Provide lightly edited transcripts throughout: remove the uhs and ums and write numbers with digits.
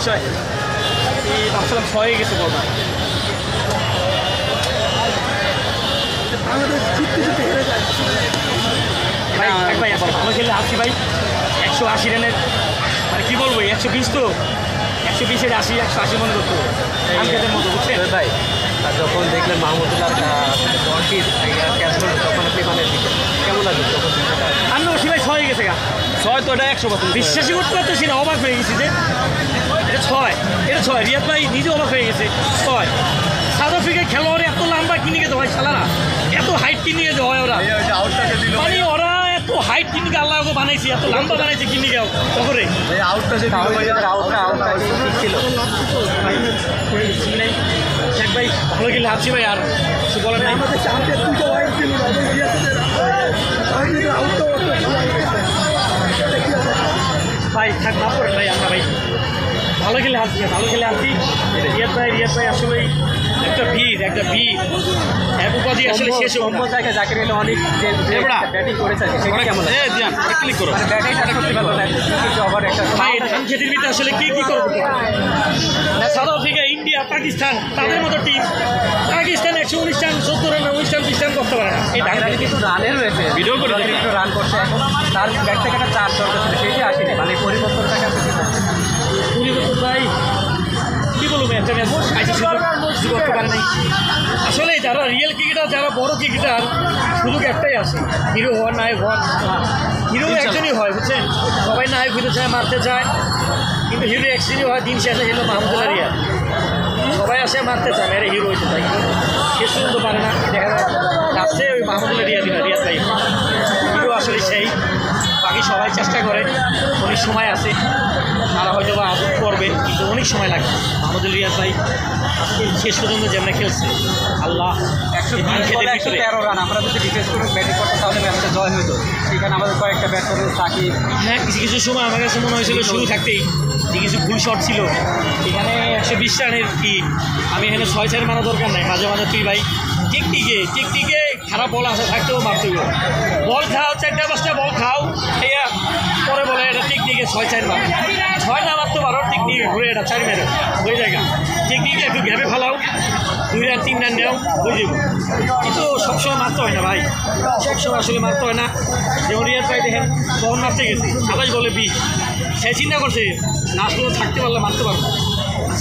বিষয় ভাবছিলাম 6 হয়ে গেছে বলবা ভাই ভাই ভালো খেলে আসছি ভাই 180 রানের মানে কী বলবো 120 তো 120-এর 80 180 মনে করতো আজকের মতো বুঝছেন ভাই যখন দেখলেন মাহমুদুল্লাহ বলটির ক্যাচ করলো তখন আপনি মানে কেমন লাগবে তখন আমি অবশ্যই ভাই 6 হয়ে গেছে গা 6 তো এটা 100% বিশ্বাসই করতে পারতেছি না অবাক হয়ে গেছি যে এটা 6 রিয়াদ ভাই নিজে অবাক হয়ে গেছে 6 সাউথ আফ্রিকার খেলোয়াড় এত লম্বা কিনে গেছে ভাই শালারা এত হাইট কিনে গেছে হয় ওরা মানে ওরা এত হাইট কিনে আল্লাহ বানাইছে এত লম্বা বানাইছে কিনে গেও তখনই আউটটা যে ছিল ভাই ভালো খেলে হাসছি ভাই আর কিছু বলার নাই ভাই থাক মাফ করেন ভাই আমরা ভাই ভালো খেলে হাসছি রিয়াদ ভাই আসলে একটা ভিড় এক উপাধি আসলে শেষ মোহাম্মদ জাকির আলী অনেক ব্যাটিং করেছে কেমন ক্লিক করো ভাই ধান খেতির ভিতরে আসলে কি করবো সাউথ আফ্রিকা ইন্ডিয়া পাকিস্তান তাদের মতো team Pakistan 119 run 70 run 19 run 20 run করতে পারে না এই ধান কিন্তু রানে রয়েছে ভিডিও করে একটু রান করছে এখন তার ব্যাট থেকে একটা 4 দরকার ছিল সেটি আসেনি মানে পরিবর্তনটাকে ভাই কী বলবো একটা ম্যাচ করতে পারে নাই আসলে যারা রিয়েল ক্রিকেটার যারা বড় ক্রিকেটার সুযোগ একটাই আছে হিরো হওয়ার নায়ক হওয়ার হিরো একজনই হয় বুঝছেন সবাই নায়ক হইতে চায় মারতে চায় কিন্তু হিরো একজনই হয় দিন শেষে হলো মাহমুদুল্লাহ রিয়াদ সবাই আসে মারতে চায় মেরে হিরো হইতে চায় শেষ পর্যন্ত পারে না দেখা যায় লাস্টে ওই মাহমুদুল্লাহ রিয়াদ ভাই হিরো আসলে সেই বাকি সবাই চেষ্টা করে অনেক সময় আছে তারা হয়তো বা আদর করবে কিন্তু অনেক সময় লাগে মাহমুদুল্লাহ রিয়াদ ভাই শেষ পর্যন্ত যেমন খেলছে আল্লাহ 113 রান আমরা যদি ডিফেন্স করে ব্যাটিং করতে তাহলে ম্যাচটা জয় হতো সেখানে আমাদের কয়েকটা ব্যাট করে সাকিব হ্যাঁ কিছু সময় আমার কাছে মনে হয়েছিল শুরু থাকতেই যে কিছু ভুল শট ছিল এখানে 120 রানের কি আমি এখানে 6-4 মারা দরকার নাই মাঝে মাঝে তুই ভাই টেকনিকে খারাপ বল আসা থাকতেও মারতে হবে বল খাও 4-5টা বল খাও খেয়া পরে বলে এটা টেকনিকে 6-4 মার 6 না মারতে পারো টেকনিকে ঘুরে এটা 4 মেরে হয়ে যায় টেকনিকে একটু ঘেপে ফেলাও 2 রান 3 রান নেও হয়ে যাবো কিন্তু সবসময় মারতে হয় না ভাই সবসময় আসলে মারতে হয় না যেমন রিয়াদ ভাই দেখেন বল মারতে গেছি 27 বলে 20 সে চিন্তা করছে লাস্ট পর্যন্ত থাকতে পারলে মারতে পারবো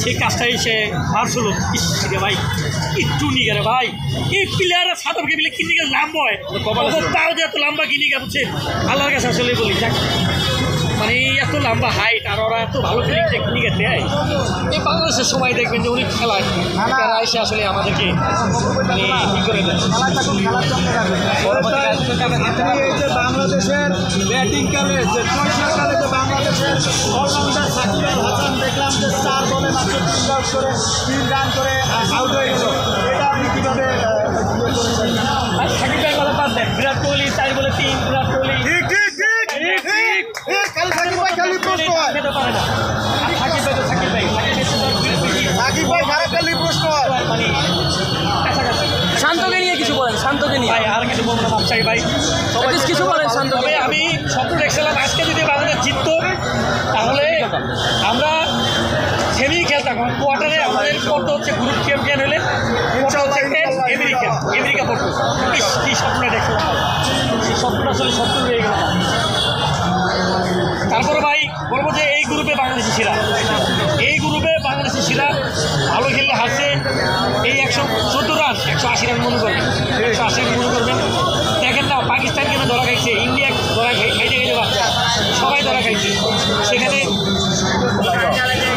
সেই কাজটাই সে মারছিল ইসে ভাই একটু নিয়ে ভাই এই প্লেয়াররা সাঁতারকে মিলে কিনে গেলে লাম্বা হয় তাও যে এত লম্বা কিনে গেছে বুঝছেন আল্লাহর কাছে আসলে বলি মানে এত লম্বা হাইট আর ওরা এত ভালো ফিলিং টেকনিক দেয় এই বাংলাদেশের সময় দেখবেন যে অনেক খেলায় তারা এসে আসলে আমাদেরকে মানে ই করে দেয় বাংলাদেশের ব্যাটিং কালে যে কালে যে বাংলাদেশের অলরাউন্ডার সাকিব আল হাসান দেখলাম যে 4 বলে মাত্র 3 রান করে আউট হয়ে গেল এটা আপনি কীভাবে সাকিব ভাই বলে 5 দেন বিরাট কোহলি 4 বলে 3 বিরাট কোহলি শান্তকে নিয়ে কিছু বলেন শান্তকে নিয়ে ভাই আর কিছু বলবো না বাচ্চাই ভাই কিছু বলেন শান্তকে আমি স্বপ্ন দেখছিলাম আজকে যদি বাংলাদেশ জিততো তাহলে আমরা সেমি খেলতাম কোয়ার্টারে আমাদের পড়তে হচ্ছে গ্রুপ চ্যাম্পিয়ন হলে আমেরিকা পড়তো কি স্বপ্ন দেখছিলাম সেই স্বপ্নটা আসলে স্বপ্ন হয়ে গেল তারপরে ভাই বলবো যে এই গ্রুপে বাংলাদেশি সেরা ভালো খেললে হারছে এই 114 রান 180 রান মনে করবেন 180 রান মনে করবেন দেখেন না পাকিস্তান কেন ধরা খাইছে ইন্ডিয়া ধরা খাইতে বাচ্চা সবাই ধরা খাইছে সেখানে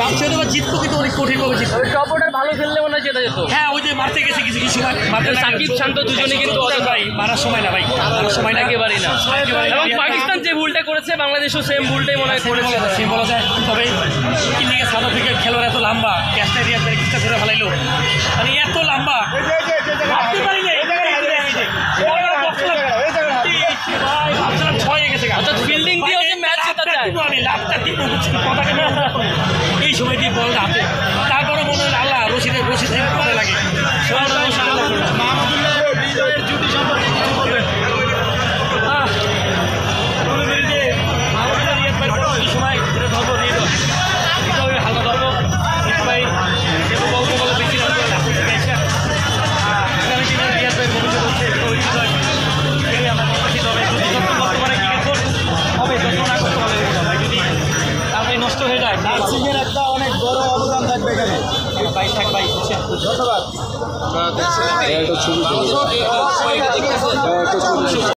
রামচন্দ্র জিতবো কিন্তু অনেক কঠিনভাবে জিতবো টপটা ভালো খেললে মনে হয় জেতা যেত হ্যাঁ ওই যে মারতে গেছে কিছু সময় সাকিব শান্ত দুজনে কিন্তু ভাই মারার সময় না ভাই মারার সময় না একেবারেই না এবং পাকিস্তান যে ভুলটা করেছে বাংলাদেশও সেম ভুলটাই মনে হয় করেছে বলা যায় তবে ইন্ডিয়া সাউথ আফ্রিকার খেলোয়াড় এত লম্বা ক্যাচটা রিয়াদ ভাই কিসটা ধরে ফেলাইলো মানে এত লম্বা ভাবতে পারি না ফিল্ডিং দিয়ে ম্যাচ জেতা যায় আমি লাভটা ঠিক কথাকে এই সময় দিয়ে বল হাতে তারপরে মনে হয় আল্লাহ রশিদ ভালো লাগে জুটি সম্পর্কে সময় ধরবো হালকা ধরবো হয়ে যায়। নার্সিংয়ের একটা অনেক বড় অবদান থাকবে এখানে। ভাই থাক ভাই, বুঝছেন? ধন্যবাদ। একটা ছবি